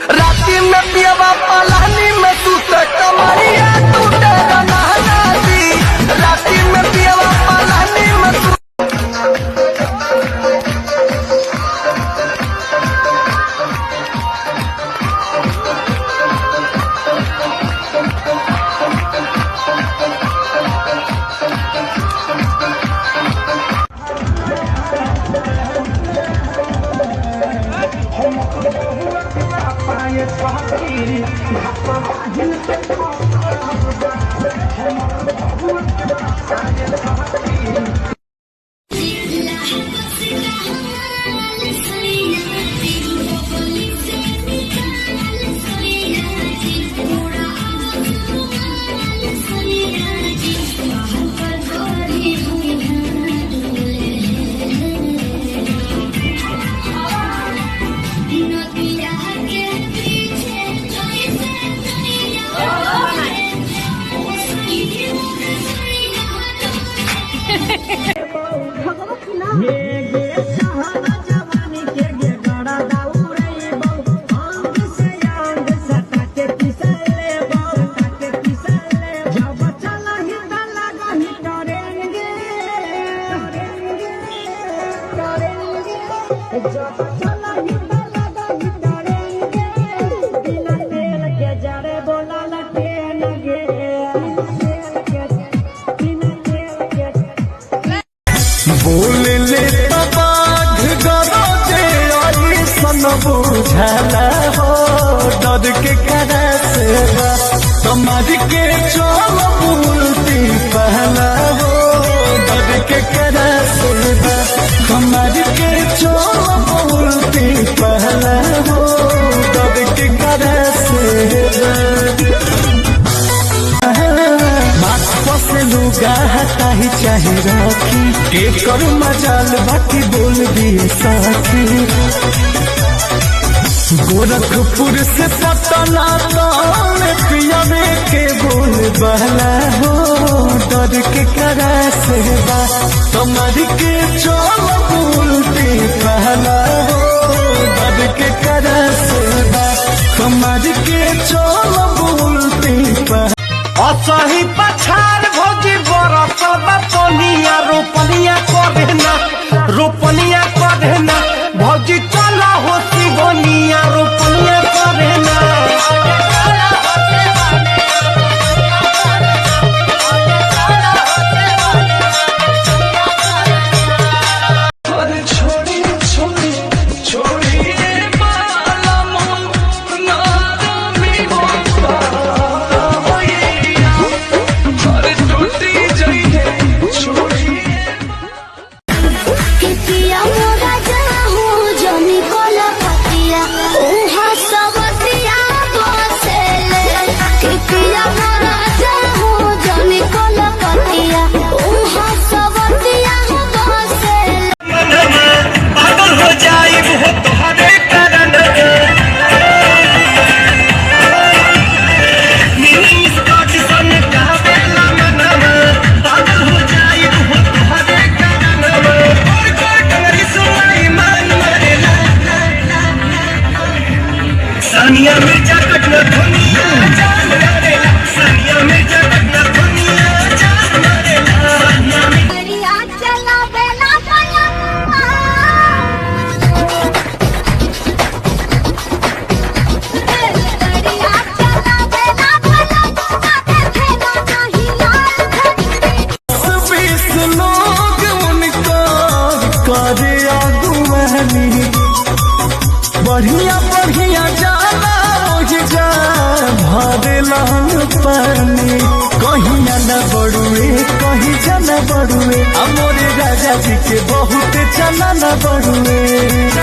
राती में पियवा पलानी में तू कमरिया टूटे नहना दी। राती में पियवा पलानी में तू बोल ले बाघ गरोजे सन बुझाला हो डर के करा से समाज के चोल बुलती पहला हो डर के करा से समाज के चोल बुलती पहला हो डर के करा से लुगा हटाही चाहे राखी के कर मजाल बाकी बोल दिए साथी। गोरखपुर से पटना पियावे के बोल बहला हो डर के करा से कमर के चोल बोलती पहला हो डर के करा से कमर के चोल बोलती पहला। असही पछाड़ भौजी बरस बतनिया रोपनिया करे ना भौजी चला होती बनिया रोपनिया करे ना। सानिया मिर्जा कटना दुनिया जान मारेला सानिया मिर्जा कटना दुनिया जान मारेला सानिया मिर्जा चला बेला पया दरिया चला बेला पया काटे फेना नहीं लाल बीस लोग उनका करे आगुवानी बढ़िया बढ़िया जाला जा भरलान पानी कहीं न बड़ुए कहीं जाना बड़ुए मोरे राजा जी के बहुत चला न बड़ुए।